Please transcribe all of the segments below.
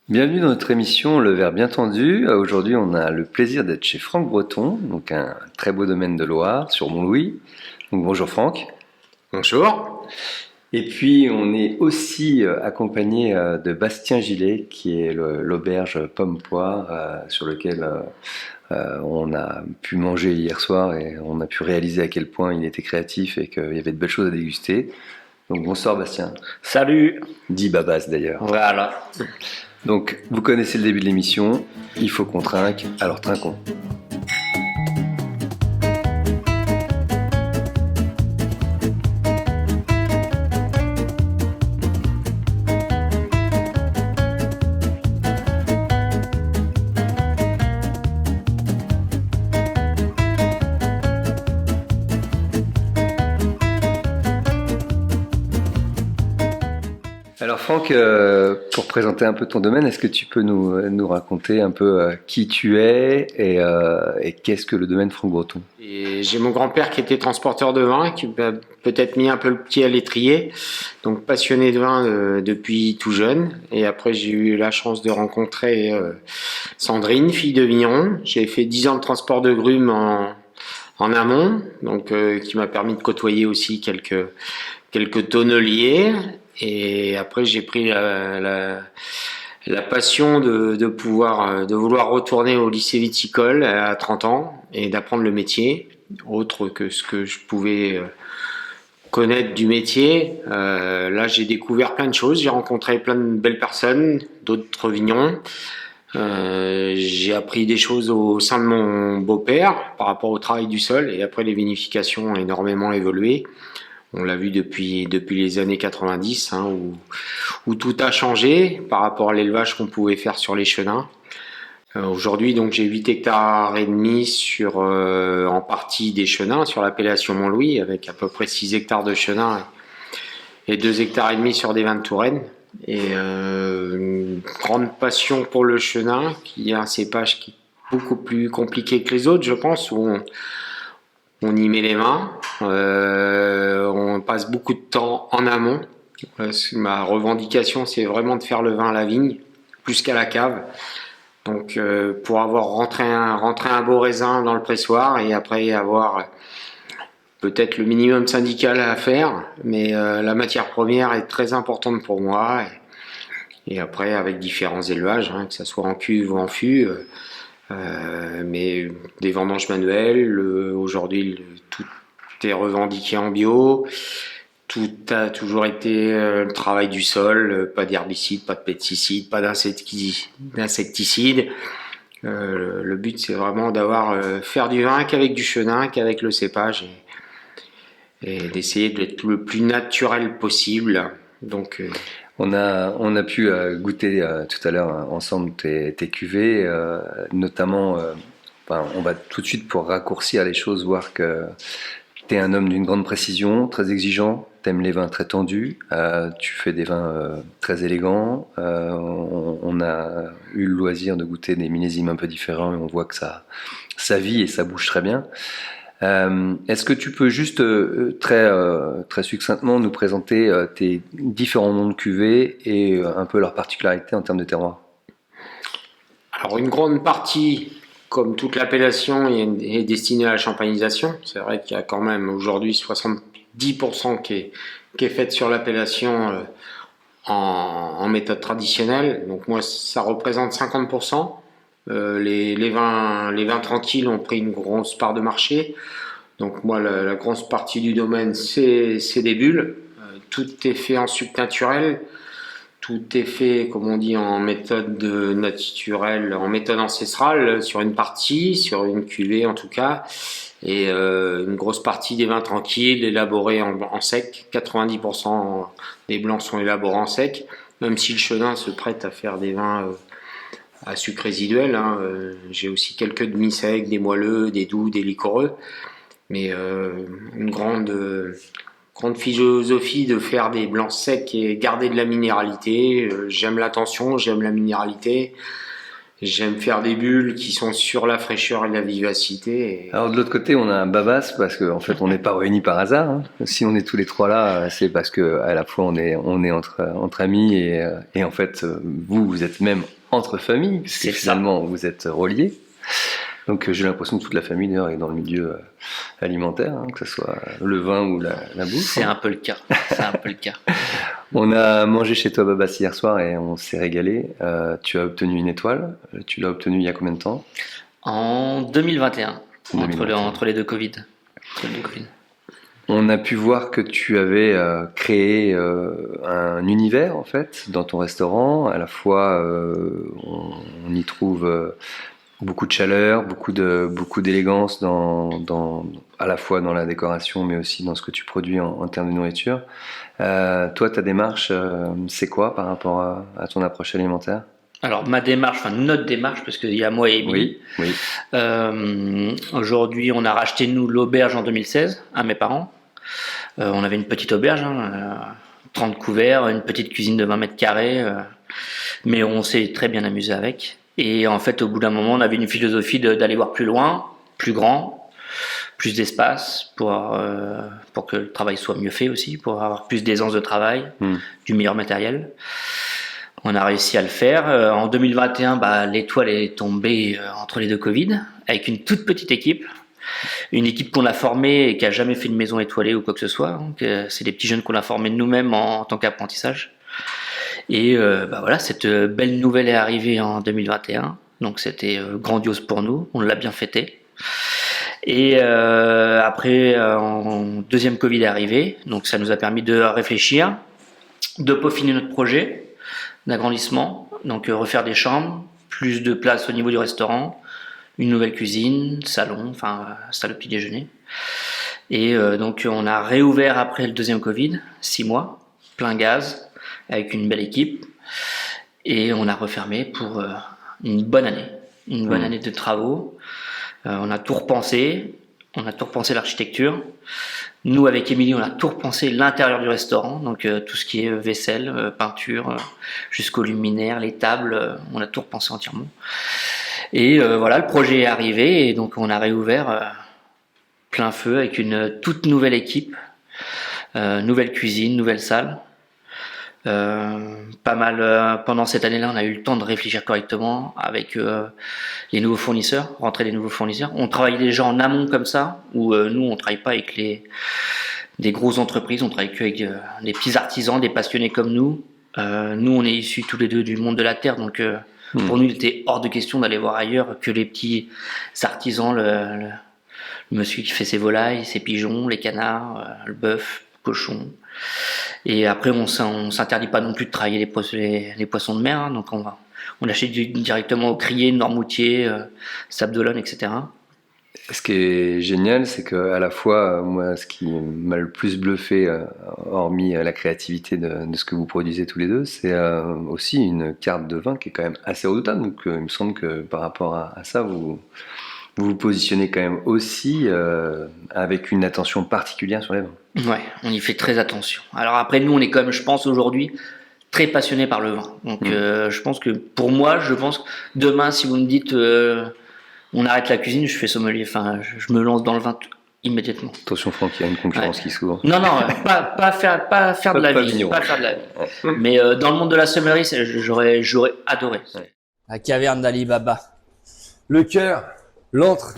Bienvenue dans notre émission Le Verre bien tendu. Aujourd'hui, on a le plaisir d'être chez Franck Breton, donc un très beau domaine de Loire, sur Montlouis. Donc bonjour Franck. Bonjour. Et puis on est aussi accompagné de Bastien Gillet, qui est l'auberge Pomme-Poire, sur lequel on a pu manger hier soir et on a pu réaliser à quel point il était créatif et qu'il y avait de belles choses à déguster. Donc bonsoir Bastien. Salut. Dit Babas d'ailleurs. Voilà. Donc, vous connaissez le début de l'émission, il faut qu'on trinque, alors trinquons. Alors Franck, pour présenter un peu ton domaine, est-ce que tu peux nous raconter un peu qui tu es et qu'est-ce que le domaine Franck Breton? Et j'ai mon grand-père qui était transporteur de vin, qui m'a peut-être mis un peu le pied à l'étrier, donc passionné de vin depuis tout jeune. Et après, j'ai eu la chance de rencontrer Sandrine, fille de vigneron. J'ai fait 10 ans de transport de grumes en amont, donc qui m'a permis de côtoyer aussi quelques tonneliers. Et après, j'ai pris la passion de vouloir retourner au lycée viticole à 30 ans et d'apprendre le métier, autre que ce que je pouvais connaître du métier. Là, j'ai découvert plein de choses, j'ai rencontré plein de belles personnes, d'autres vignerons. J'ai appris des choses au sein de mon beau-père par rapport au travail du sol, et après les vinifications ont énormément évolué. On l'a vu depuis les années 90, hein, où tout a changé par rapport à l'élevage qu'on pouvait faire sur les chenins. Aujourd'hui, donc, j'ai 8 hectares et demi en partie des chenins sur l'appellation Montlouis, avec à peu près 6 hectares de chenins et 2 hectares et demi sur des vins de Touraine. Et une grande passion pour le chenin, qui est un cépage qui est beaucoup plus compliqué que les autres, je pense, où on y met les mains, on passe beaucoup de temps en amont. Ma revendication, c'est vraiment de faire le vin à la vigne, plus qu'à la cave. Donc, pour avoir rentré un beau raisin dans le pressoir et après avoir peut-être le minimum syndical à faire, mais la matière première est très importante pour moi. Et après, avec différents élevages, hein, que ce soit en cuve ou en fût. Mais des vendanges manuelles, aujourd'hui tout est revendiqué en bio, tout a toujours été le travail du sol, pas d'herbicides, pas de pesticides, pas d'insecticides. Le but c'est vraiment d'avoir faire du vin qu'avec du chenin, qu'avec le cépage, et d'essayer d'être le plus naturel possible. Donc On a pu goûter tout à l'heure ensemble tes cuvées, notamment, on va tout de suite pour raccourcir les choses, voir que tu es un homme d'une grande précision, très exigeant, tu aimes les vins très tendus, tu fais des vins très élégants, on a eu le loisir de goûter des millésimes un peu différents et on voit que ça vit et ça bouge très bien. Est-ce que tu peux juste très succinctement nous présenter tes différents noms de cuvées et un peu leurs particularités en termes de terroir? Alors une grande partie, comme toute l'appellation, est destinée à la champagnisation. C'est vrai qu'il y a quand même aujourd'hui 70% qui est faite sur l'appellation en méthode traditionnelle. Donc moi, ça représente 50%. Les vins tranquilles ont pris une grosse part de marché. Donc moi, la grosse partie du domaine, c'est des bulles. Tout est fait en sucre naturel. Tout est fait, comme on dit, en méthode naturelle, en méthode ancestrale, sur une partie, sur une cuvée en tout cas. Et une grosse partie des vins tranquilles élaborés en sec. 90% des blancs sont élaborés en sec. Même si le chenin se prête à faire des vins à sucre résiduel, hein. J'ai aussi quelques demi-secs, des moelleux, des doux, des liquoreux. Mais une grande philosophie de faire des blancs secs et garder de la minéralité. J'aime l'attention, j'aime la minéralité. J'aime faire des bulles qui sont sur la fraîcheur et la vivacité. Alors de l'autre côté, on a un Babas parce qu'en fait, on n'est pas réunis par hasard. Hein. Si on est tous les trois là, c'est parce que à la fois on est entre amis et en fait, vous êtes même entre familles puisque C'est ça. finalement vous êtes reliés. Donc j'ai l'impression que toute la famille d'ailleurs est dans le milieu alimentaire, hein, que ce soit le vin ou la bouffe. C'est un peu le cas. C'est un peu le cas. On a mangé chez toi Babas hier soir et on s'est régalé. Tu as obtenu une étoile. Tu l'as obtenue il y a combien de temps? En 2021, 2021. entre les deux Covid. Entre les deux Covid. On a pu voir que tu avais créé un univers en fait dans ton restaurant. À la fois, on y trouve beaucoup de chaleur, beaucoup d'élégance à la fois dans la décoration, mais aussi dans ce que tu produis en termes de nourriture. Toi, ta démarche, c'est quoi par rapport à ton approche alimentaire? Alors ma démarche, enfin notre démarche, parce qu'il y a moi et Émilie. Oui. Aujourd'hui, on a racheté nous l'auberge en 2016 à mes parents. On avait une petite auberge, 30 couverts, une petite cuisine de 20 mètres carrés, mais on s'est très bien amusé avec. Et en fait, au bout d'un moment, on avait une philosophie d'aller voir plus loin, plus grand, plus d'espace pour que le travail soit mieux fait aussi, pour avoir plus d'aisance de travail, du meilleur matériel. On a réussi à le faire. En 2021, l'étoile est tombée entre les deux Covid, avec une toute petite équipe. Une équipe qu'on a formée et qui a jamais fait une maison étoilée ou quoi que ce soit. Donc, c'est des petits jeunes qu'on a formés nous-mêmes en tant qu'apprentissage. Et voilà, cette belle nouvelle est arrivée en 2021. Donc c'était grandiose pour nous. On l'a bien fêté. Et après, en deuxième Covid est arrivé. Donc ça nous a permis de réfléchir, de peaufiner notre projet d'agrandissement. Donc refaire des chambres, plus de place au niveau du restaurant, une nouvelle cuisine, salon, salle de petit déjeuner. Et donc on a réouvert après le deuxième Covid, 6 mois, plein gaz, avec une belle équipe. Et on a refermé pour une bonne année. Une bonne année de travaux. On a tout repensé. On a tout repensé l'architecture. Nous, avec Émilie, on a tout repensé l'intérieur du restaurant. Donc tout ce qui est vaisselle, peinture, jusqu'aux luminaires, les tables, on a tout repensé entièrement. Et voilà, le projet est arrivé et donc on a réouvert plein feu avec une toute nouvelle équipe, nouvelle cuisine, nouvelle salle. Pas mal pendant cette année-là, on a eu le temps de réfléchir correctement avec les nouveaux fournisseurs, rentrer des nouveaux fournisseurs. On travaille déjà en amont comme ça, où nous on travaille pas avec des grosses entreprises, on travaille qu'avec des petits artisans, des passionnés comme nous. Nous on est issus tous les deux du monde de la terre, donc pour nous il était hors de question d'aller voir ailleurs que les petits artisans, le monsieur qui fait ses volailles, ses pigeons, les canards, le bœuf, le cochon. Et après, on s'interdit pas non plus de travailler les poissons de mer, hein, donc on achète directement au crier, Noirmoutier, Sable d'Olonne, etc. Ce qui est génial, c'est qu'à la fois, moi, ce qui m'a le plus bluffé, hormis la créativité de ce que vous produisez tous les deux, c'est aussi une carte de vin qui est quand même assez redoutable. Donc, il me semble que par rapport à ça, vous vous positionnez quand même aussi avec une attention particulière sur les vins. Ouais, on y fait très attention. Alors après, nous, on est quand même, je pense, aujourd'hui, très passionnés par le vin. Donc, je pense que, pour moi, je pense que demain, si vous me dites, on arrête la cuisine, je fais sommelier. Enfin, je me lance dans le vin immédiatement. Attention, Franck, il y a une concurrence qui s'ouvre. Non, pas faire de la vie. Pas faire de la vie. Mais dans le monde de la sommellerie, j'aurais adoré. Ouais. La caverne d'Ali Baba. Le cœur, l'antre.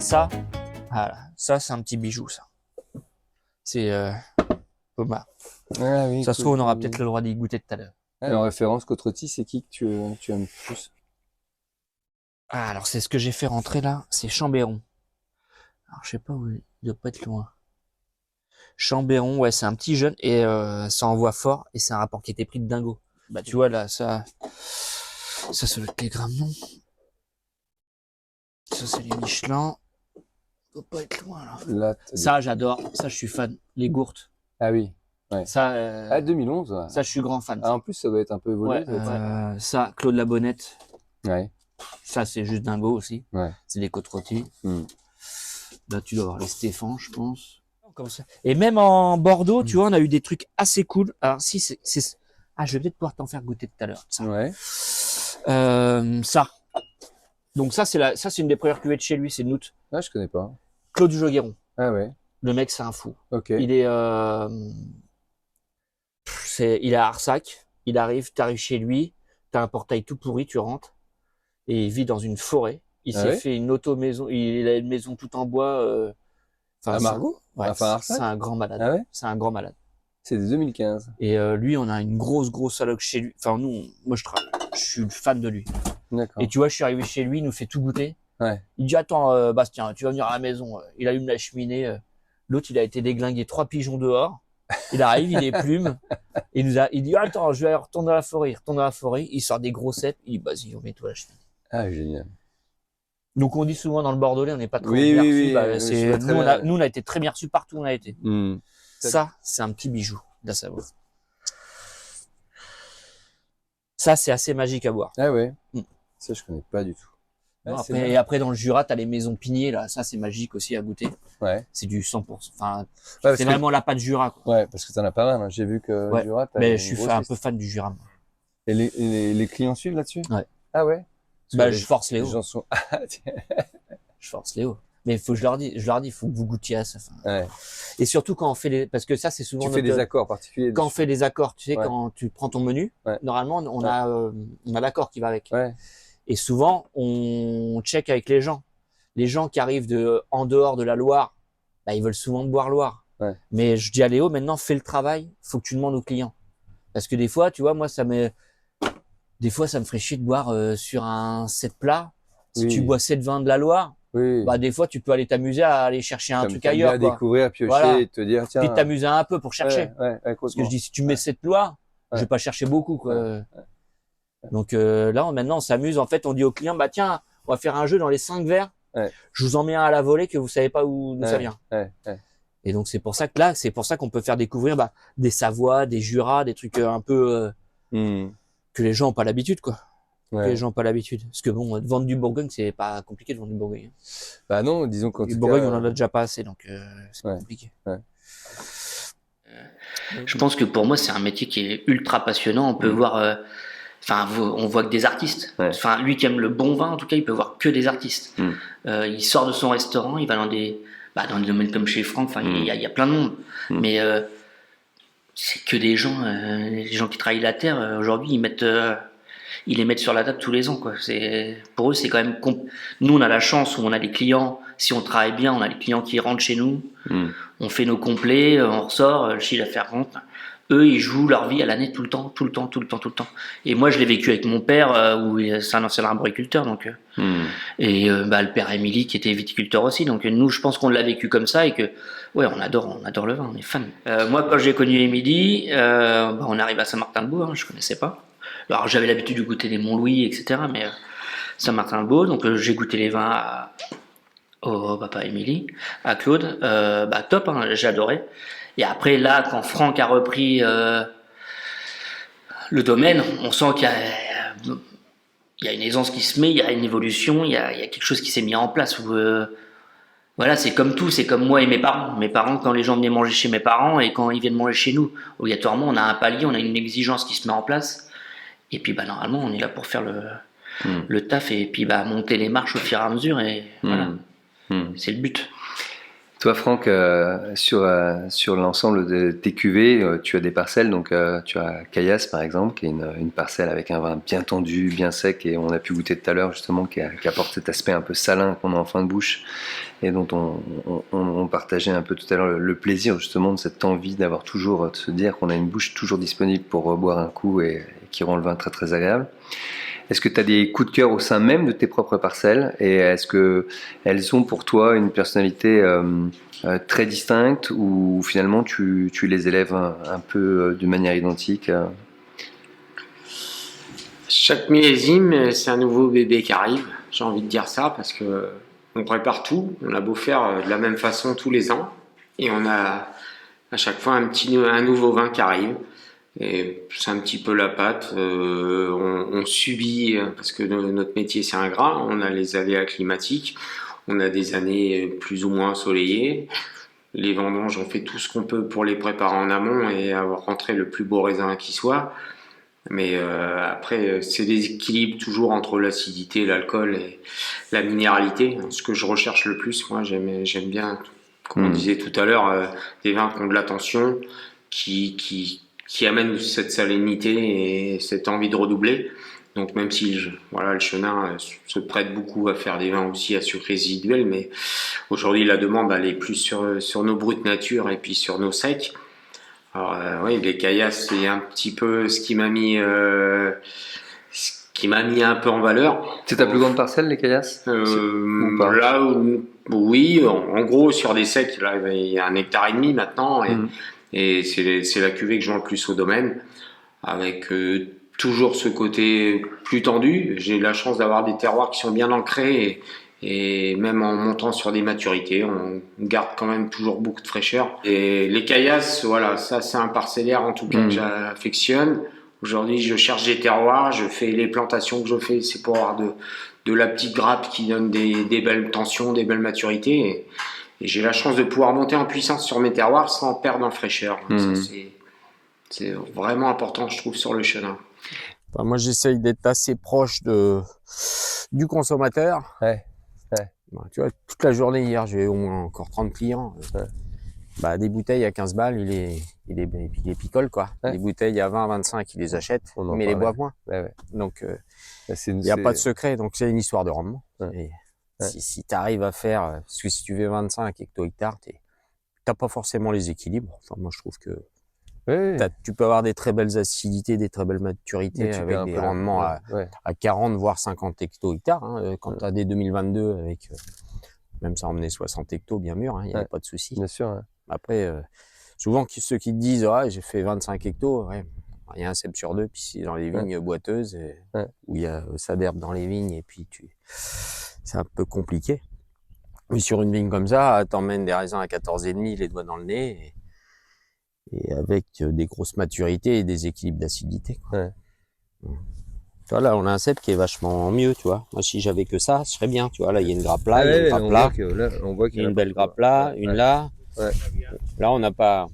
Ça, voilà, ça c'est un petit bijou, ça. C'est Thomas. Ah oui, Ça se trouve, on aura peut-être le droit d'y goûter tout à l'heure. En référence, Côte-Rôtie, c'est qui que tu aimes plus? Ah, alors c'est ce que j'ai fait rentrer là, c'est Chambéron. Alors je sais pas où il doit pas être loin. Chambéron, ouais, c'est un petit jeune et ça envoie fort et c'est un rapport qui était pris de dingo. Bah tu vois là, ça c'est les grammes non. Ça c'est les Michelin. Il doit pas être loin là. Là, Ça j'adore, ça je suis fan. Les gourdes. Ah oui. Ouais. Ça, Ah, 2011. Ouais. ça je suis grand fan. Ah, en plus, ça doit être un peu évolué. Ouais, ça doit être- ça, Claude Labonnette. Ouais. Ça c'est juste dingo aussi. Ouais. C'est des côtes rôties. Mm. Là tu dois avoir les Stéphane, je pense. comme ça. Et même en Bordeaux, tu vois, on a eu des trucs assez cool. Alors si ah, je vais peut-être pouvoir t'en faire goûter tout à l'heure. Ça. Ouais. Ça. Donc ça c'est une des premières cuvées de chez lui, c'est Noot. Ah, je connais pas. Claude Jogueron. Ah ouais. Le mec, c'est un fou. Ok. Il est il est à Arsac. T'arrives chez lui, t'as un portail tout pourri, tu rentres et il vit dans une forêt. Il Ah s'est ouais fait une auto-maison. Il a une maison tout en bois. À Margaux? Ouais, Enfin, à Arsac? c'est un grand malade. Ah ouais? C'est un grand malade. C'est de 2015. Et lui, on a une grosse alloc chez lui. Enfin, moi, je suis fan de lui. D'accord. Et tu vois, je suis arrivé chez lui, il nous fait tout goûter. Ouais. Il dit, attends, Bastien, tu vas venir à la maison. Il allume la cheminée. L'autre, il a été déglingué 3 pigeons dehors. Il arrive, il est plume. Il dit, attends, je vais retourner dans la forêt. Il retourne dans la forêt, il sort des gros cèpes. Il dit, vas-y, on met tout à la cheminée. Ah, génial. Donc, on dit souvent dans le Bordelais, on n'est pas trop Oui, bien oui, reçus. oui, Bah, oui, je vois très bien. nous, on a été très bien reçus partout où on a été. Hmm. Ça, c'est un petit bijou de la Savoie. Ça, c'est assez magique à boire. Ah ouais. Mm. Ça, je connais pas du tout. Bon, Ah, c'est après, bien. et après, dans le Jura, t'as les maisons Pinier, là. Ça, c'est magique aussi à goûter. Ouais. C'est du 100%. Enfin, Ouais, parce c'est que- vraiment la pâte Jura, quoi. Ouais, parce que t'en as pas mal. Hein. J'ai vu que Ouais. Jura, t'as Mais une je suis grosse un liste. peu fan du Jura, moi. Et les clients suivent là-dessus? Ouais. Ah ouais? Parce Bah, que je force les Léo. gens sont... Je force Léo. Mais faut que je leur dis, il faut que vous goûtiez à ça. Enfin. Ouais. Et surtout quand on fait parce que ça, c'est souvent Tu fais des accords particuliers. quand on dessus. fait des accords, tu sais, Ouais. quand tu prends ton menu, Ouais. normalement, on a l'accord qui va avec. Ouais. Et souvent, on check avec les gens. Les gens qui arrivent en dehors de la Loire, bah, ils veulent souvent boire Loire. Ouais. Mais je dis à Léo, maintenant, fais le travail. Faut que tu demandes aux clients. Parce que des fois, tu vois, moi, des fois, ça me ferait chier de boire sur un 7 plat. Si Oui. tu bois 7 vins de la Loire, Oui. bah, des fois, tu peux aller t'amuser à aller chercher un Comme truc t'aimes ailleurs, bien quoi. découvrir, piocher, Voilà. et te dire, tiens. Puis t'amuser un peu pour chercher. Ouais, Parce que complètement. je dis, si tu mets cette Loire, Ouais. je vais pas chercher beaucoup, quoi. Ouais. Donc là, maintenant, on s'amuse. En fait, on dit aux clients, bah tiens, on va faire un jeu dans les 5 verres. Ouais. Je vous en mets un à la volée que vous savez pas d'où ça vient. Ouais. Et donc c'est pour ça qu'on peut faire découvrir des Savoies, des Jura, des trucs un peu Hmm. que les gens ont pas l'habitude, quoi. Que Ouais. les gens ont pas l'habitude. Parce que bon, vendre du Bourgogne, c'est pas compliqué de vendre du Bourgogne. Bah non, disons qu'en Du tout Bourgogne, cas, on en a déjà pas assez, donc c'est pas ouais. compliqué. Je pense que pour moi, c'est un métier qui est ultra passionnant. On peut voir, enfin, on voit que des artistes. Ouais. Enfin, lui qui aime le bon vin, en tout cas, il peut voir que des artistes. Il sort de son restaurant, il va dans des domaines comme chez Franck. Enfin, il y a plein de monde. Mais c'est que des gens, les gens qui travaillent la terre. Aujourd'hui, ils les mettent sur la table tous les ans, quoi. Pour eux, c'est quand même. Nous, on a la chance où on a des clients. Si on travaille bien, on a des clients qui rentrent chez nous. On fait nos complets, on ressort, le chiffre d'affaires rentre. Eux, ils jouent leur vie à l'année tout le temps. Et moi, je l'ai vécu avec mon père, où c'est un ancien arboriculteur, donc. Et le père Émilie qui était viticulteur aussi. Donc nous, je pense qu'on l'a vécu comme ça et que, ouais, on adore le vin, on est fan. Moi, quand j'ai connu Émilie, on arrive à Saint-Martin-de-Beau, je connaissais pas. Alors j'avais l'habitude de goûter les Montlouis, etc. Mais Saint-Martin-de-Beau, donc j'ai goûté les vins au papa Émilie, à Claude, top, j'ai adoré. Et après là, quand Franck a repris le domaine, on sent qu'il y a une aisance qui se met, il y a une évolution, il y a quelque chose qui s'est mis en place. Voilà, c'est comme tout, c'est comme moi et mes parents. Mes parents, quand les gens venaient manger chez mes parents et quand ils viennent manger chez nous, obligatoirement, on a un palier, on a une exigence qui se met en place. Et puis, normalement, on est là pour faire le taf et puis monter les marches au fur et à mesure. Et voilà, c'est le but. Toi, Franck, sur l'ensemble de tes cuvées, tu as des parcelles. Donc, tu as Caillasse, par exemple, qui est une parcelle avec un vin bien tendu, bien sec, et on a pu goûter tout à l'heure, justement, qui apporte cet aspect un peu salin qu'on a en fin de bouche, et dont on partageait un peu tout à l'heure le plaisir, justement, de cette envie d'avoir toujours, de se dire qu'on a une bouche toujours disponible pour boire un coup et qui rend le vin très, très agréable. Est-ce que tu as des coups de cœur au sein même de tes propres parcelles et est-ce qu'elles ont pour toi une personnalité très distincte ou finalement tu les élèves un peu de manière identique Chaque millésime, c'est un nouveau bébé qui arrive. J'ai envie de dire ça parce que on prépare tout. On a beau faire de la même façon tous les ans et on a à chaque fois un nouveau vin qui arrive. Et c'est un petit peu la pâte. On subit parce que notre métier c'est ingrat. On a les aléas climatiques. On a des années plus ou moins ensoleillées. Les vendanges, on fait tout ce qu'on peut pour les préparer en amont et avoir rentré le plus beau raisin qui soit. Mais après, c'est des équilibres toujours entre l'acidité, l'alcool et la minéralité. Ce que je recherche le plus, moi, j'aime bien, comme on disait tout à l'heure, des vins qui ont de la tension, qui amènent cette salinité et cette envie de redoubler. Donc même si le chenin se prête beaucoup à faire des vins aussi à sucre résiduel, mais aujourd'hui la demande elle est plus sur nos brutes nature et puis sur nos secs. Alors oui, les caillasses c'est un petit peu ce qui m'a mis un peu en valeur. C'est ta plus grande parcelle, les caillasses Ou pas Là, oui, en gros sur des secs, là il y a 1,5 hectare maintenant et c'est la cuvée que je vends le plus au domaine avec toujours ce côté plus tendu. J'ai la chance d'avoir des terroirs qui sont bien ancrés et même en montant sur des maturités, on garde quand même toujours beaucoup de fraîcheur. Et les caillasses, voilà, ça c'est un parcellaire en tout cas que j'affectionne. Aujourd'hui, je cherche des terroirs, je fais les plantations que je fais, c'est pour avoir de la petite grappe qui donne des belles tensions, des belles maturités. Et j'ai la chance de pouvoir monter en puissance sur mes terroirs sans perdre en fraîcheur. Ça, c'est vraiment important, je trouve, sur le chenin. Enfin, moi, j'essaye d'être assez proche du consommateur. Ouais. Tu vois, toute la journée hier, j'ai au moins encore 30 clients. Des bouteilles à 15 balles, il les picole, quoi. Ouais. Les bouteilles à 20, 25, il les achète, mais les boivent moins. Ouais. Donc, il n'y a pas de secret. Donc, c'est une histoire de rendement. Ouais. Et si tu arrives à faire, parce que si tu fais 25 hecto-hectares, t'as pas forcément les équilibres. Enfin, moi, je trouve que tu peux avoir des très belles acidités, des très belles maturités avec des rendements à 40 voire 50 hecto-hectares. Hein, quand tu as des 2022 avec même ça emmenait 60 hectos bien mûrs, il n'y avait pas de souci. Bien sûr. Après, souvent ceux qui te disent j'ai fait 25 hectos, il y a un cep sur deux, puis c'est dans les vignes boiteuses où il y a ça d'herbe dans les vignes et puis c'est un peu compliqué. Mais sur une vigne comme ça, t'emmènes des raisins à 14,5, les doigts dans le nez. Et avec des grosses maturités et des équilibres d'acidité. Tu vois, là, on a un cep qui est vachement mieux, tu vois. Moi, si j'avais que ça, ce serait bien, tu vois. Là, il y a une grappe là, il y a une grappe là. On voit qu'il y a une belle grappe là, une là. Ouais. Là, on n'a pas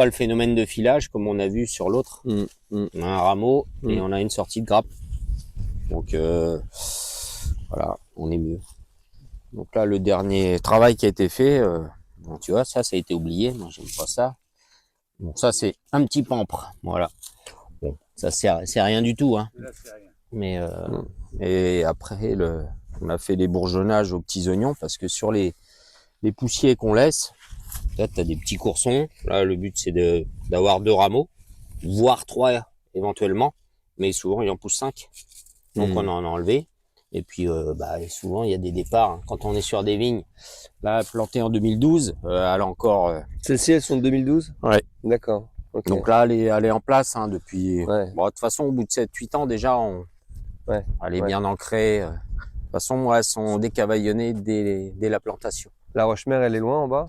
le phénomène de filage comme on a vu sur l'autre. On a un rameau et on a une sortie de grappe. Donc, voilà, on est mieux. Donc là, le dernier travail qui a été fait, tu vois, ça a été oublié. Moi, j'aime pas ça. Bon, ça, c'est un petit pampre. Voilà. Bon, ça, c'est rien du tout, hein. Là, c'est rien. Mais, et après, on a fait des bourgeonnages aux petits oignons parce que sur les poussiers qu'on laisse, là, tu as des petits coursons. Là, le but, c'est d'avoir 2 rameaux, voire 3 éventuellement. Mais souvent, il en pousse 5. Donc, on en a enlevé. Et puis, souvent, il y a des départs. Hein. Quand on est sur des vignes, là, plantées en 2012, elle a encore... Celles-ci, elles sont de 2012 ? Ouais. D'accord. Okay. Donc là, elle est en place depuis... Bon, de toute façon, au bout de 7-8 ans, déjà, elle est bien ancrée. De toute façon, moi, elles sont décavaillonnées dès la plantation. La Roche-Mère, elle est loin en bas ?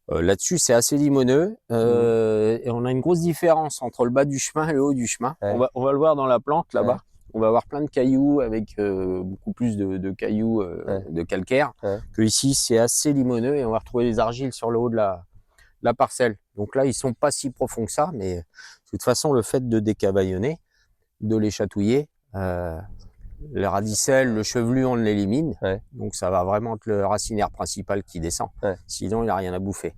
Là-dessus, c'est assez limoneux. Et on a une grosse différence entre le bas du chemin et le haut du chemin. On va le voir dans la plante, là-bas. On va avoir plein de cailloux avec beaucoup plus de cailloux de calcaire. Que ici, c'est assez limoneux et on va retrouver des argiles sur le haut de la parcelle. Donc là, ils sont pas si profonds que ça, mais de toute façon, le fait de décavaillonner, de les chatouiller, le radicelle, le chevelu, on l'élimine. Donc ça va vraiment être le racinaire principal qui descend. Sinon, il n'a rien à bouffer.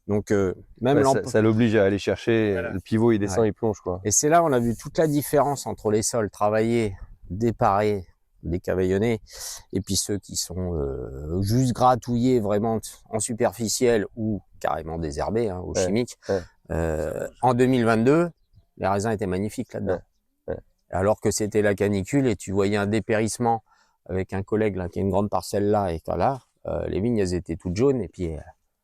Donc même ça l'oblige à aller chercher. Le pivot, il descend, il plonge, quoi. Et c'est là où on a vu toute la différence entre les sols travaillés, déparés, décavaillonnés, et puis ceux qui sont juste gratouillés vraiment en superficiel ou carrément désherbés, au chimique. En 2022, les raisins étaient magnifiques là-dedans. Alors que c'était la canicule et tu voyais un dépérissement avec un collègue là qui a une grande parcelle là et là, les vignes elles étaient toutes jaunes et puis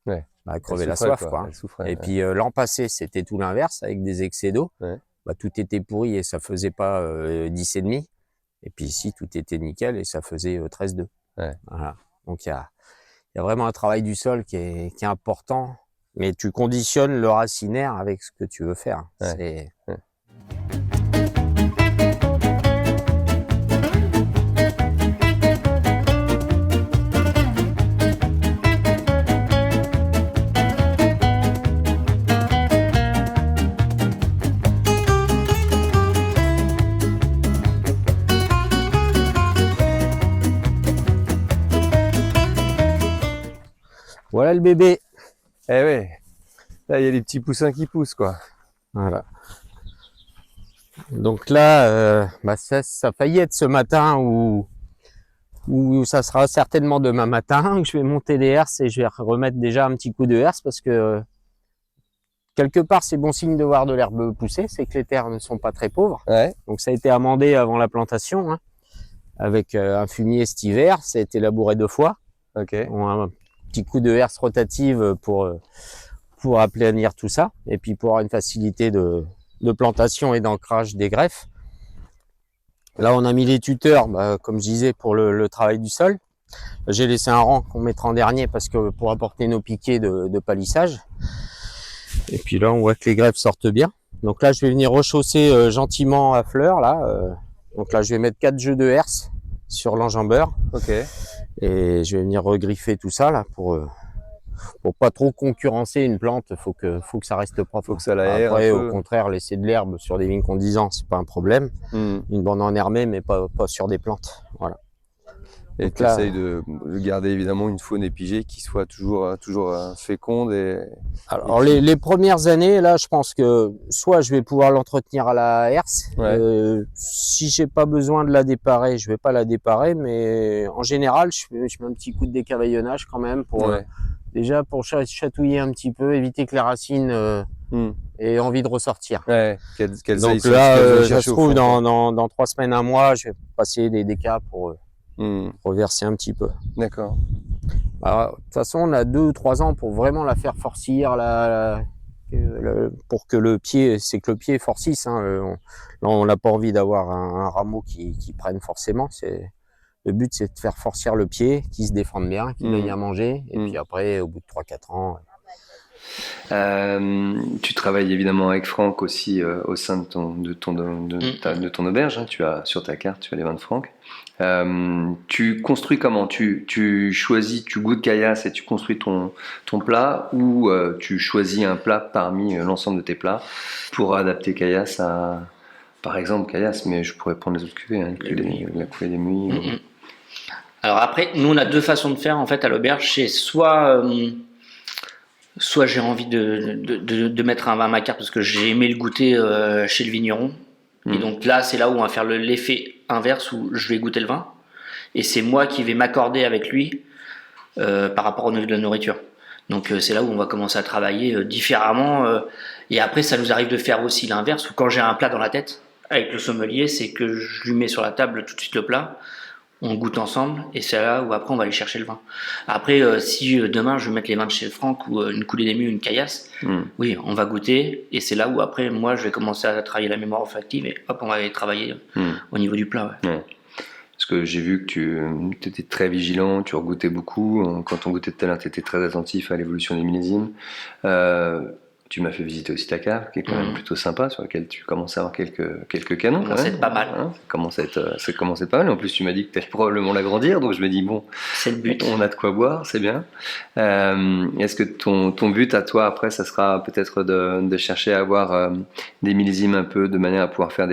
elles crevaient la soif, quoi. Et puis l'an passé c'était tout l'inverse avec des excès d'eau. Tout était pourri et ça faisait pas 10,5. Et puis ici tout était nickel et ça faisait 13,2. Voilà. Donc il y a vraiment un travail du sol qui est important, mais tu conditionnes le racinaire avec ce que tu veux faire. bébé. Eh ouais. Là, il y a des petits poussins qui poussent, quoi. Voilà. Donc là, ça a failli être ce matin ou ça sera certainement demain matin que je vais monter les herses et je vais remettre déjà un petit coup de herse parce que quelque part c'est bon signe de voir de l'herbe pousser, c'est que les terres ne sont pas très pauvres. Ouais. Donc ça a été amendé avant la plantation, hein, avec un fumier cet hiver, ça a été labouré 2 fois. Ok. On a un petit coup de herse rotative pour aplanir tout ça et puis pour avoir une facilité de plantation et d'ancrage des greffes. Là, on a mis les tuteurs, comme je disais, pour le travail du sol. J'ai laissé un rang qu'on mettra en dernier parce que pour apporter nos piquets de palissage. Et puis là, on voit que les greffes sortent bien. Donc là, je vais venir rechausser gentiment à fleur. Donc là, je vais mettre 4 jeux de herse sur l'enjambeur. Ok. Et je vais venir regriffer tout ça là pour pas trop concurrencer une plante. Faut que ça reste propre. Faut que ça l'aère Après, un peu. au contraire, laisser de l'herbe sur des vignes condisants, c'est pas un problème. Une bande enherbée, mais pas sur des plantes. Voilà. Et Donc tu là, essayes de garder évidemment une faune épigée qui soit toujours féconde et. alors les premières années, là, je pense que soit je vais pouvoir l'entretenir à la herse. Ouais. Si j'ai pas besoin de la déparer, je vais pas la déparer, mais en général, je mets un petit coup de décavaillonnage quand même pour déjà pour chatouiller un petit peu, éviter que les racines aient envie de ressortir. Ouais. Qu'elles Donc aillent là, ça chercher se au trouve fond, dans 3 semaines, un mois, je vais passer des décas pour reverser un petit peu. D'accord. De toute façon, on a 2 ou 3 ans pour vraiment la faire forcir, pour que le pied forcisse. Hein. Là, on n'a pas envie d'avoir un rameau qui prenne forcément. Le but, c'est de faire forcir le pied, qu'il se défende bien, qu'il ait à manger. Et puis après, au bout de 3-4 ans... Tu travailles évidemment avec Franck aussi au sein de ton auberge. Hein. Tu as sur ta carte, tu as les vins de Franck. Tu construis comment? Tu choisis, tu goûtes caillasse et tu construis ton plat, ou tu choisis un plat parmi l'ensemble de tes plats pour adapter caillasse à, par exemple caillasse, mais je pourrais prendre les autres cuvées, hein, la cuvée des Muys. Alors après, nous on a 2 façons de faire en fait à l'auberge. C'est soit j'ai envie de mettre un vin à ma carte parce que j'ai aimé le goûter chez le vigneron. Et donc là, c'est là où on va faire l'effet inverse, où je vais goûter le vin. Et c'est moi qui vais m'accorder avec lui par rapport au niveau de la nourriture. Donc c'est là où on va commencer à travailler différemment. Et après, ça nous arrive de faire aussi l'inverse, où quand j'ai un plat dans la tête, avec le sommelier, c'est que je lui mets sur la table tout de suite le plat. On goûte ensemble et c'est là où après on va aller chercher le vin. Après, si demain je veux mettre les vins de chez Franck ou une coulée des Muys, une caillasse, oui, on va goûter et c'est là où après moi je vais commencer à travailler la mémoire olfactive et hop, on va aller travailler au niveau du plat. Ouais. Parce que j'ai vu que tu étais très vigilant, tu regoûtais beaucoup. Quand on goûtait tout à l'heure, tu étais très attentif à l'évolution des millésimes. Tu m'as fait visiter aussi ta cave, qui est quand même plutôt sympa, sur laquelle tu commences à avoir quelques canons. Ça commence à être pas mal. Hein, ça commence à être pas mal. En plus, tu m'as dit que tu allais probablement l'agrandir, donc je me dis, bon, c'est le but. On a de quoi boire, c'est bien. Est-ce que ton but à toi, après, ça sera peut-être de chercher à avoir des millésimes un peu, de manière à pouvoir faire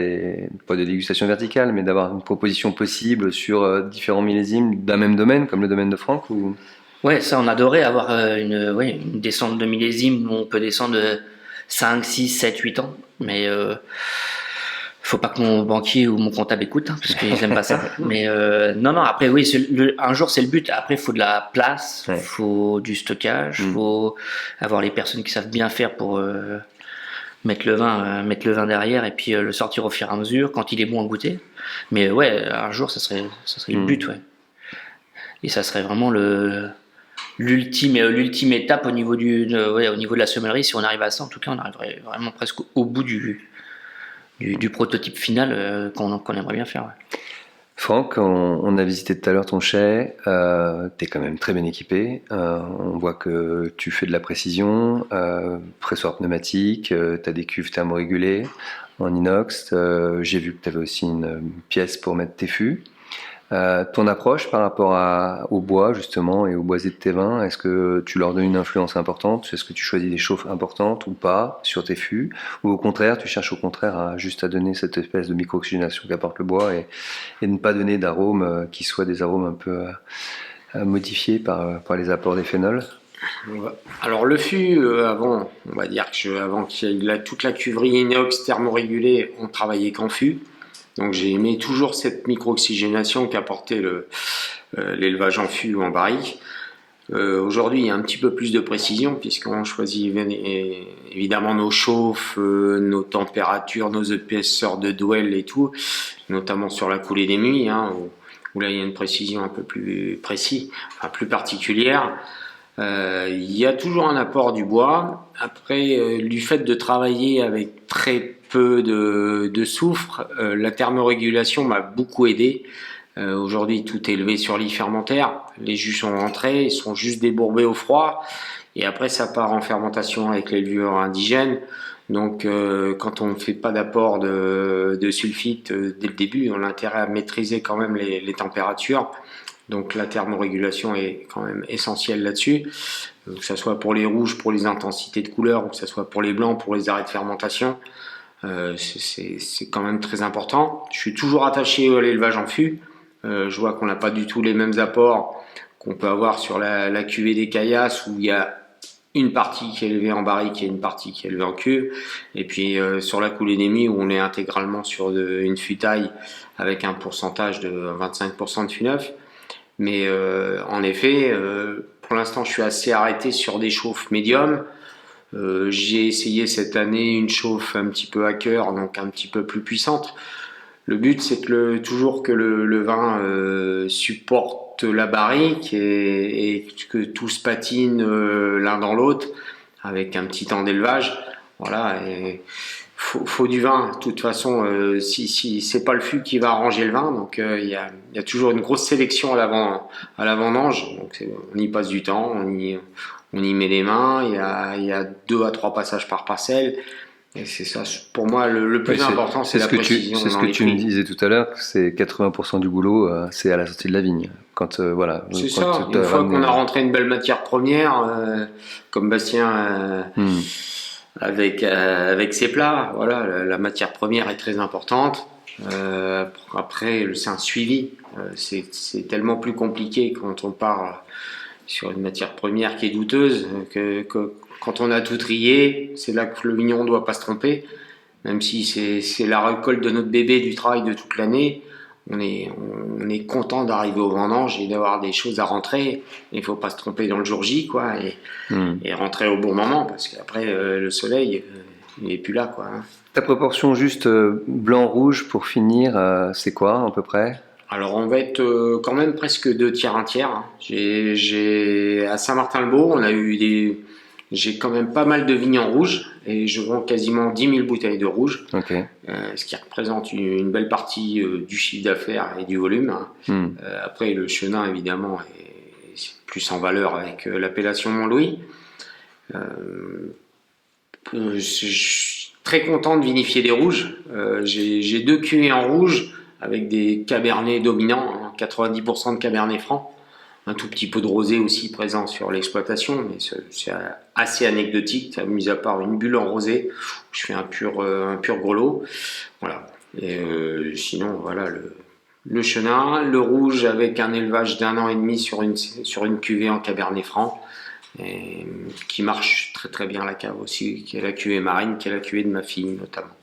pas de dégustation verticale, mais d'avoir une proposition possible sur différents millésimes d'un même domaine, comme le domaine de Franck, ou... Ouais, ça on adorait avoir une descente de millésimes où on peut descendre de 5, 6, 7, 8 ans. Mais faut pas que mon banquier ou mon comptable écoute, hein, parce qu'ils aiment pas ça. Mais non, après oui, un jour c'est le but. Après, il faut de la place, il faut du stockage, il faut avoir les personnes qui savent bien faire pour mettre le vin derrière et puis le sortir au fur et à mesure quand il est bon à goûter. Mais ouais, un jour ça serait le but, ouais. Et ça serait vraiment l'ultime étape au niveau au niveau de la sommellerie. Si on arrive à ça, en tout cas, on arriverait vraiment presque au bout du prototype final qu'on aimerait bien faire. Ouais. Franck, on a visité tout à l'heure ton chai, t'es quand même très bien équipé, on voit que tu fais de la précision, pressoir pneumatique, t'as des cuves thermorégulées en inox, j'ai vu que t'avais aussi une pièce pour mettre tes fûts. Ton approche par rapport au bois justement et au boisé de tes vins, est-ce que tu leur donnes une influence importante? Est-ce que tu choisis des chauffes importantes ou pas sur tes fûts, ou au contraire tu cherches juste à donner cette espèce de micro-oxygénation qu'apporte le bois et ne pas donner d'arômes qui soient des arômes un peu modifiés par les apports des phénols? Alors le fût, avant, on va dire avant qu'il y ait toute la cuverie inox thermorégulée, on travaillait qu'en fût. Donc j'ai aimé toujours cette micro-oxygénation qu'apportait l'élevage en fût ou en barrique. Aujourd'hui, il y a un petit peu plus de précision puisqu'on choisit évidemment nos chauffes, nos températures, nos épaisseurs de douelle et tout, notamment sur la coulée des nuits, hein, où là il y a une précision un peu plus précise, enfin plus particulière. Il y a toujours un apport du bois. Après, du fait de travailler avec très peu de soufre, la thermorégulation m'a beaucoup aidé. Aujourd'hui, tout est élevé sur lit fermentaire. Les jus sont rentrés, ils sont juste débourbés au froid. Et après, ça part en fermentation avec les levures indigènes. Donc, quand on ne fait pas d'apport de sulfite dès le début, on a intérêt à maîtriser quand même les températures. Donc la thermorégulation est quand même essentielle là-dessus, que ce soit pour les rouges, pour les intensités de couleur, ou que ce soit pour les blancs, pour les arrêts de fermentation. C'est quand même très important. Je suis toujours attaché à l'élevage en fût. Je vois qu'on n'a pas du tout les mêmes apports qu'on peut avoir sur la cuvée des caillasses, où il y a une partie qui est élevée en barrique et une partie qui est élevée en cuve. Et puis sur la coulée des nuits, où on est intégralement sur une futaille avec un pourcentage de 25% de fût neuf. Mais en effet, pour l'instant, je suis assez arrêté sur des chauffes médium. J'ai essayé cette année une chauffe un petit peu à cœur, donc un petit peu plus puissante. Le but, c'est toujours que le vin supporte la barrique et que tout se patine l'un dans l'autre avec un petit temps d'élevage. Voilà. Et faut du vin. De toute façon, si c'est pas le fût qui va arranger le vin, donc il y a toujours une grosse sélection à l'avant-vendange. Donc on y passe du temps, on y met les mains. Il y a 2 à 3 passages par parcelle. Et c'est ça, pour moi, le plus important, c'est la précision. C'est ce que tu me disais tout à l'heure, c'est 80% du boulot, c'est à la sortie de la vigne. Quand voilà. C'est ça. Une fois qu'on a rentré une belle matière première, comme Bastien. Avec ses plats, voilà, la matière première est très importante. Après, c'est un suivi. C'est tellement plus compliqué quand on part sur une matière première qui est douteuse que quand on a tout trié, c'est là que le vigneron ne doit pas se tromper. Même si c'est la récolte de notre bébé, du travail de toute l'année, on est content d'arriver au vendange et d'avoir des choses à rentrer. Il ne faut pas se tromper dans le jour J, quoi, et rentrer au bon moment, parce qu'après, le soleil, il n'est plus là, quoi. Ta proportion juste blanc-rouge pour finir, c'est quoi à peu près? Alors on va être quand même presque 2 tiers, 1 tiers. À Saint-Martin-le-Beau, j'ai quand même pas mal de vignes en rouge et je vends quasiment 10 000 bouteilles de rouge, okay. Ce qui représente une belle partie du chiffre d'affaires et du volume. Après, le Chenin, évidemment, est plus en valeur avec l'appellation Mont-Louis. Je suis très content de vinifier des rouges. J'ai 2 cuvées en rouge avec des cabernets dominants, 90% de cabernet franc. Un tout petit peu de rosé aussi présent sur l'exploitation, mais c'est assez anecdotique, mis à part une bulle en rosé, je fais un pur grelot. Voilà. Et sinon, voilà, le Chenin, le rouge avec un élevage d'1 an et demi sur une cuvée en cabernet franc, et qui marche très très bien à la cave aussi, qui est la cuvée marine, qui est la cuvée de ma fille notamment.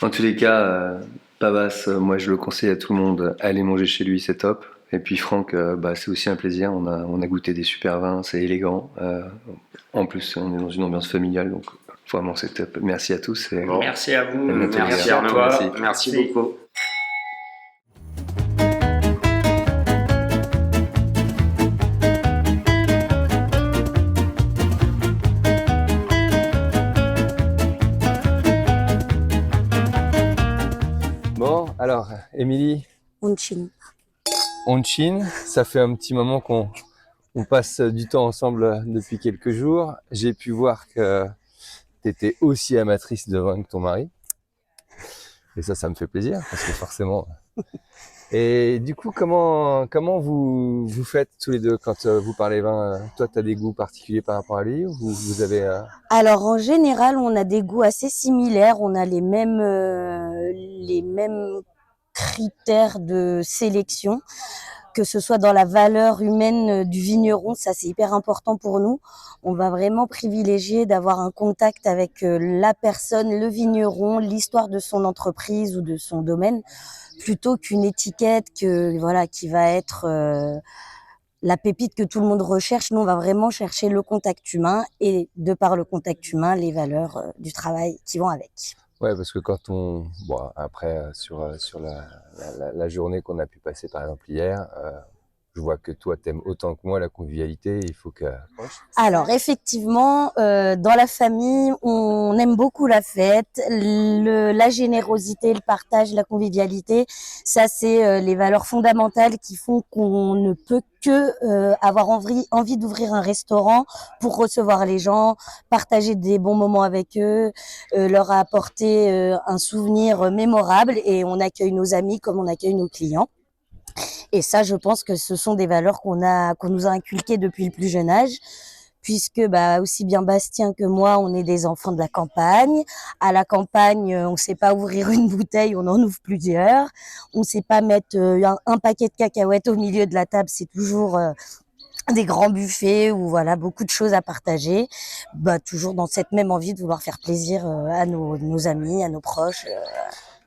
En tous les cas, Pavas, moi je le conseille à tout le monde, allez manger chez lui, c'est top. Et puis Franck, c'est aussi un plaisir, on a goûté des super vins, c'est élégant. En plus, on est dans une ambiance familiale, donc vraiment c'est top. Merci à tous. Bon. Merci à vous. Merci à toi. Merci beaucoup. Bon, alors, Émilie. Onchine, ça fait un petit moment qu'on passe du temps ensemble depuis quelques jours. J'ai pu voir que tu étais aussi amatrice de vin que ton mari. Et ça me fait plaisir, parce que forcément... Et du coup, comment vous faites tous les deux quand vous parlez vin? Toi, tu as des goûts particuliers par rapport à lui, ou vous avez... Alors, en général, on a des goûts assez similaires. On a les mêmes critères de sélection. que ce soit dans la valeur humaine du vigneron, ça c'est hyper important pour nous. On va vraiment privilégier d'avoir un contact avec la personne, le vigneron, l'histoire de son entreprise ou de son domaine, plutôt qu'une étiquette qui va être la pépite que tout le monde recherche. Nous, on va vraiment chercher le contact humain et de par le contact humain, les valeurs du travail qui vont avec. Ouais, parce que quand après, sur la journée qu'on a pu passer, par exemple, hier, je vois que toi, t'aimes autant que moi la convivialité. Il faut que... Alors, effectivement, dans la famille, on aime beaucoup la fête, la générosité, le partage, la convivialité. Ça, c'est les valeurs fondamentales qui font qu'on ne peut que avoir envie d'ouvrir un restaurant pour recevoir les gens, partager des bons moments avec eux, leur apporter un souvenir mémorable, et on accueille nos amis comme on accueille nos clients. Et ça, je pense que ce sont des valeurs qu'on nous a inculquées depuis le plus jeune âge, puisque aussi bien Bastien que moi, on est des enfants de la campagne. À la campagne, on ne sait pas ouvrir une bouteille, on en ouvre plusieurs. On ne sait pas mettre un paquet de cacahuètes au milieu de la table, c'est toujours des grands buffets ou voilà, beaucoup de choses à partager. Toujours dans cette même envie de vouloir faire plaisir à nos amis, à nos proches.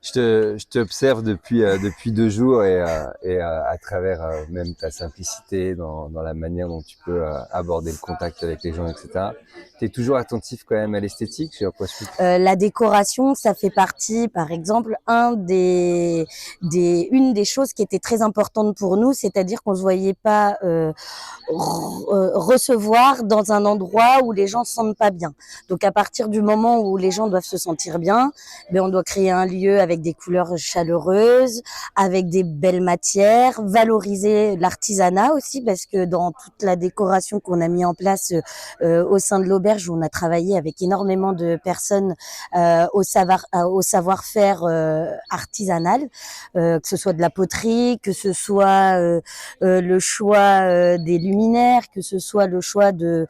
Je t'observe depuis 2 jours et à travers même ta simplicité dans la manière dont tu peux aborder le contact avec les gens, etc. T'es toujours attentif quand même à l'esthétique, j'ai l'impression. La décoration, ça fait partie, par exemple, une des choses qui était très importante pour nous, c'est-à-dire qu'on ne se voyait pas recevoir dans un endroit où les gens se sentent pas bien. Donc à partir du moment où les gens doivent se sentir bien, on doit créer un lieu avec des couleurs chaleureuses, avec des belles matières, valoriser l'artisanat aussi, parce que dans toute la décoration qu'on a mis en place au sein de l'auberge, où on a travaillé avec énormément de personnes au savoir-faire artisanal, que ce soit de la poterie, que ce soit le choix des luminaires, que ce soit le choix des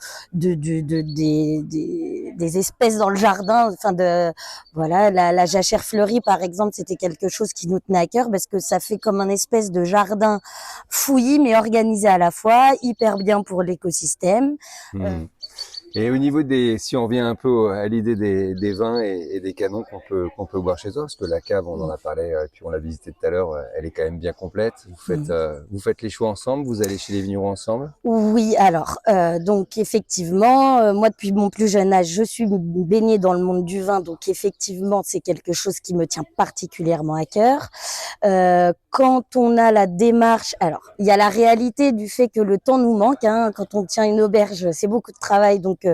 espèces dans le jardin. La jachère fleurie par exemple, c'était quelque chose qui nous tenait à cœur, parce que ça fait comme un espèce de jardin fouillis mais organisé à la fois, hyper bien pour l'écosystème. Et au niveau si on revient un peu à l'idée des vins et des canons qu'on peut boire chez toi, parce que la cave, on en a parlé, et puis on l'a visité tout à l'heure, elle est quand même bien complète. Vous faites les choix ensemble, vous allez chez les vignerons ensemble? Oui, alors, donc effectivement, moi depuis mon plus jeune âge, je suis baignée dans le monde du vin, donc effectivement, c'est quelque chose qui me tient particulièrement à cœur. Quand on a la démarche, alors, il y a la réalité du fait que le temps nous manque, hein, quand on tient une auberge, c'est beaucoup de travail, donc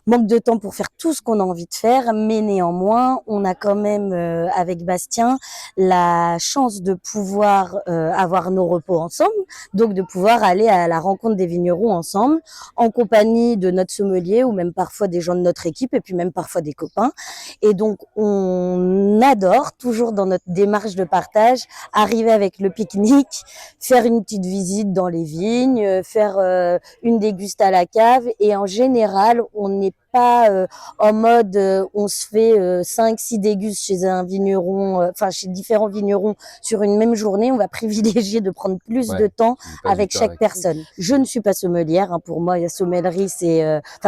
manque de temps pour faire tout ce qu'on a envie de faire, mais néanmoins, on a quand même, avec Bastien, la chance de pouvoir avoir nos repos ensemble, donc de pouvoir aller à la rencontre des vignerons ensemble, en compagnie de notre sommelier ou même parfois des gens de notre équipe, et puis même parfois des copains. Et donc, on adore, toujours dans notre démarche de partage, arriver avec le pique-nique, faire une petite visite dans les vignes, faire une déguste à la cave, et en général, on n'est pas en mode on se fait 5-6 dégustes chez un vigneron, chez différents vignerons sur une même journée. On va privilégier de prendre plus de temps avec chaque personne. Je ne suis pas sommelière, hein, pour moi la sommellerie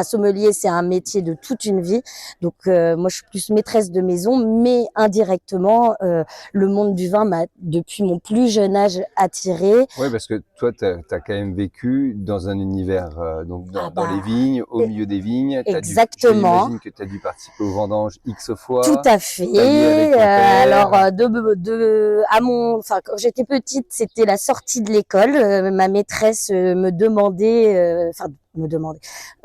sommelier c'est un métier de toute une vie, donc moi je suis plus maîtresse de maison, mais indirectement le monde du vin m'a depuis mon plus jeune âge attirée. Oui, parce que toi tu as quand même vécu dans un univers dans les vignes, au milieu des vignes. Exactement. J'imagine que tu as dû participer aux vendanges X fois. Tout à fait. Alors, quand j'étais petite, c'était la sortie de l'école. Ma maîtresse me demandait,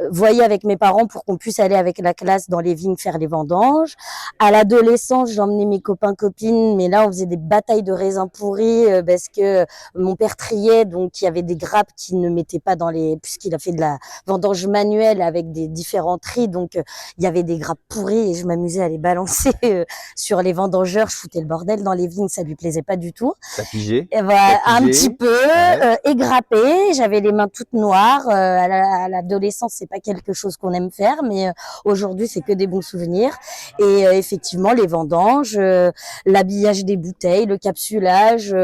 voyait avec mes parents pour qu'on puisse aller avec la classe dans les vignes faire les vendanges. À l'adolescence, j'emmenais mes copains-copines, mais là, on faisait des batailles de raisins pourris parce que mon père triait, donc il y avait des grappes qui ne mettaient pas puisqu'il a fait de la vendange manuelle avec des différents tris, donc il y avait des grappes pourries et je m'amusais à les balancer sur les vendangeurs. Je foutais le bordel dans les vignes, ça lui plaisait pas du tout. T'as pigé? Et voilà, un petit peu, égrappé. J'avais les mains toutes noires. À l'adolescence, c'est pas quelque chose qu'on aime faire, mais aujourd'hui, c'est que des bons souvenirs. Et effectivement, les vendanges, l'habillage des bouteilles, le capsulage.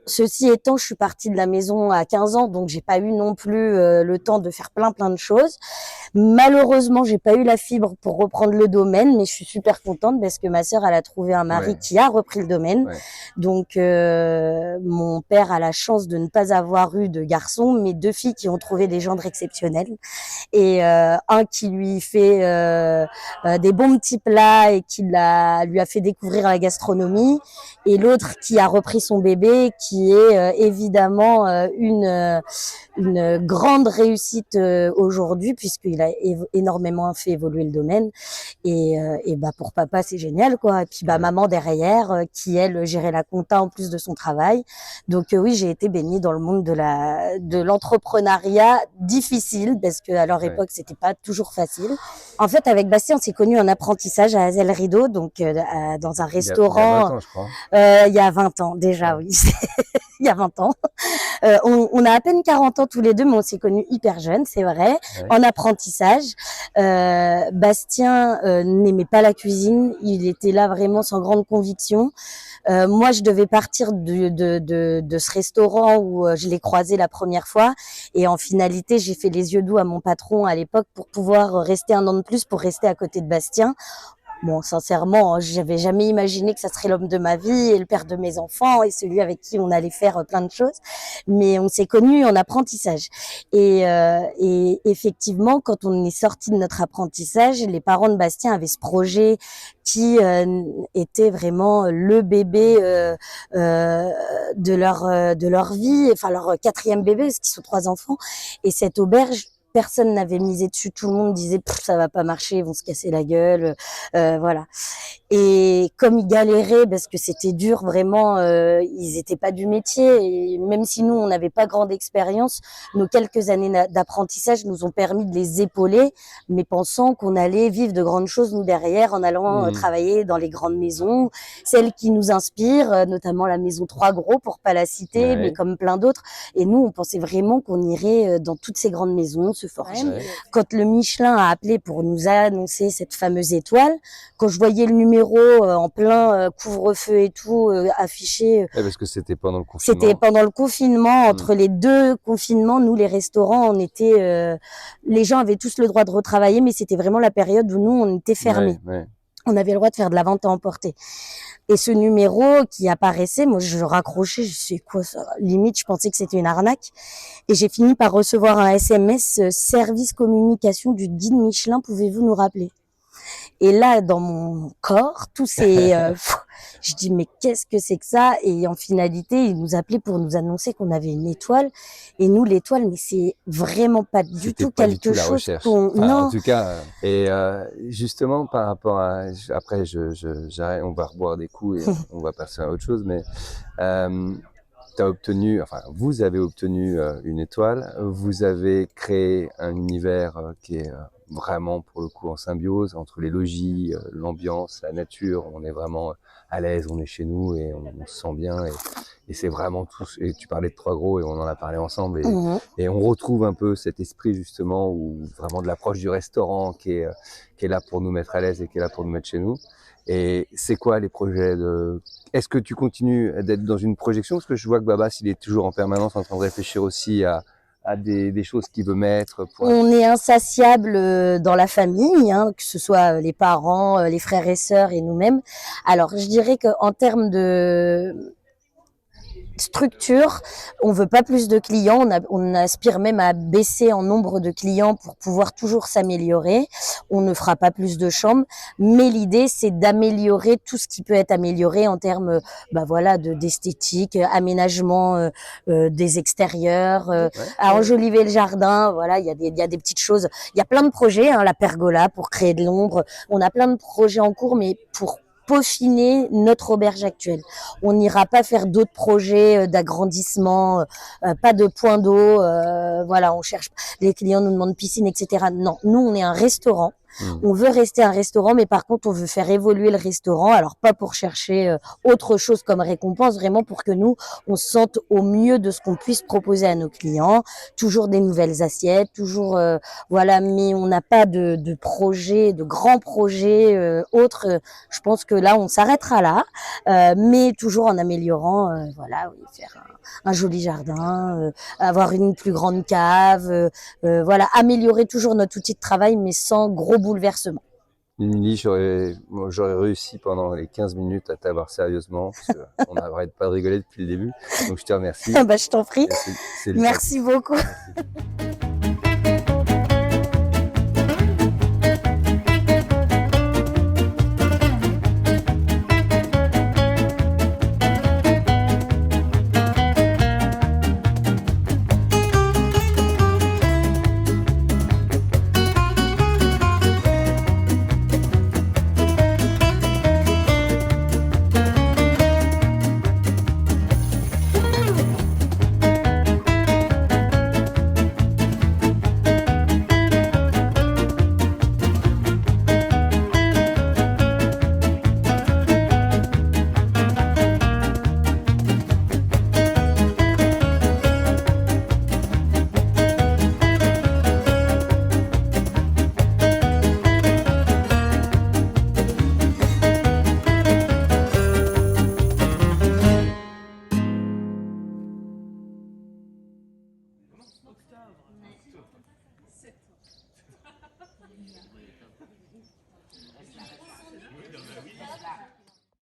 Ceci étant, je suis partie de la maison à 15 ans, donc j'ai pas eu non plus le temps de faire plein de choses. Malheureusement, j'ai pas eu la fibre pour reprendre le domaine, mais je suis super contente parce que ma sœur, elle a trouvé un mari qui a repris le domaine. Donc mon père a la chance de ne pas avoir eu de garçons, mais 2 filles qui ont trouvé des gendres exceptionnels. Et un qui lui fait des bons petits plats et qui lui a fait découvrir la gastronomie, et l'autre qui a repris son bébé, qui est évidemment une grande réussite aujourd'hui, puisqu'il a énormément fait évoluer le domaine. Et bah pour papa c'est génial quoi. Et puis bah maman derrière qui elle gérait la compta en plus de son travail. Donc oui, j'ai été baignée dans le monde de l'entrepreneuriat difficile, parce que à leur époque c'était pas toujours facile. En fait, avec Bastien, on s'est connus en apprentissage à Hazel Rideau, donc dans un restaurant. Il y a 20 ans, je crois. Il y a 20 ans déjà, oui. Il y a 20 ans. On a à peine 40 ans tous les deux, mais on s'est connus hyper jeunes, c'est vrai, en apprentissage. Bastien n'aimait pas la cuisine, il était là vraiment sans grande conviction. Moi, je devais partir de ce restaurant où je l'ai croisé la première fois, et en finalité, j'ai fait les yeux doux à mon patron à l'époque pour pouvoir rester un an de plus, pour rester à côté de Bastien. Bon, sincèrement, j'avais jamais imaginé que ça serait l'homme de ma vie et le père de mes enfants et celui avec qui on allait faire plein de choses. Mais on s'est connus en apprentissage. Et effectivement, quand on est sorti de notre apprentissage, les parents de Bastien avaient ce projet qui était vraiment le bébé de leur vie, enfin leur 4e bébé, parce qu'ils sont 3 enfants. Et cette auberge, personne n'avait misé dessus, tout le monde disait ça va pas marcher, ils vont se casser la gueule, voilà. Et comme ils galéraient parce que c'était dur vraiment, ils étaient pas du métier, et même si nous on n'avait pas grande expérience, nos quelques années d'apprentissage nous ont permis de les épauler, mais pensant qu'on allait vivre de grandes choses nous derrière en allant travailler dans les grandes maisons, celles qui nous inspirent, notamment la maison 3 Gros pour pas la citer, mais comme plein d'autres. Et nous on pensait vraiment qu'on irait dans toutes ces grandes maisons se forger. Quand le Michelin a appelé pour nous annoncer cette fameuse étoile, quand je voyais le numéro en plein couvre-feu et tout affiché, parce que c'était pendant le confinement. C'était pendant le confinement, entre les 2 confinements, nous les restaurants, on était, les gens avaient tous le droit de retravailler, mais c'était vraiment la période où nous on était fermés. On avait le droit de faire de la vente à emporter. Et ce numéro qui apparaissait, moi je raccrochais, je sais quoi ça, limite je pensais que c'était une arnaque. Et j'ai fini par recevoir un SMS service communication du guide Michelin, pouvez-vous nous rappeler? Et là, dans mon corps, tout s'est... je dis, mais qu'est-ce que c'est que ça? Et en finalité, ils nous appelaient pour nous annoncer qu'on avait une étoile. Et nous, l'étoile, mais c'est vraiment pas du tout quelque chose qu'on... Enfin, non. En tout cas, et justement, par rapport à... Après, j'arrête, on va reboire des coups et on va passer à autre chose, mais... vous avez obtenu une étoile, vous avez créé un univers qui est vraiment pour le coup en symbiose entre les logis, l'ambiance, la nature. On est vraiment à l'aise, on est chez nous et on se sent bien, et c'est vraiment tout. Et tu parlais de 3 Gros et on en a parlé ensemble, et on retrouve un peu cet esprit justement où vraiment de l'approche du restaurant qui est là pour nous mettre à l'aise et qui est là pour nous mettre chez nous. Et c'est quoi les projets Est-ce que tu continues d'être dans une projection? Parce que je vois que Babas, il est toujours en permanence en train de réfléchir aussi à des choses qu'il veut mettre. On est insatiable dans la famille, hein, que ce soit les parents, les frères et sœurs et nous-mêmes. Alors, je dirais qu'en termes de structure, on veut pas plus de clients, on aspire même à baisser en nombre de clients pour pouvoir toujours s'améliorer. On ne fera pas plus de chambres, mais l'idée c'est d'améliorer tout ce qui peut être amélioré en termes d'esthétique, aménagement des extérieurs, à enjoliver le jardin, voilà, il y a des petites choses, il y a plein de projets, hein, la pergola pour créer de l'ombre, on a plein de projets en cours, mais pour peaufiner notre auberge actuelle. On n'ira pas faire d'autres projets d'agrandissement, pas de point d'eau, voilà, on cherche, les clients nous demandent piscine, etc. Non, nous on est un restaurant, On veut rester un restaurant, mais par contre, on veut faire évoluer le restaurant. Alors, pas pour chercher autre chose comme récompense, vraiment pour que nous, on se sente au mieux de ce qu'on puisse proposer à nos clients. Toujours des nouvelles assiettes, toujours, voilà, mais on n'a pas de projet, de grands projets autres. Je pense que là, on s'arrêtera là, mais toujours en améliorant, voilà, oui, faire un joli jardin, avoir une plus grande cave, voilà, améliorer toujours notre outil de travail, mais sans gros bouleversements. Émilie, j'aurais réussi pendant les 15 minutes à t'avoir sérieusement, parce qu'on n'arrête pas de rigoler depuis le début. Donc je te remercie. Bah, je t'en prie. C'est le Merci beaucoup. Merci.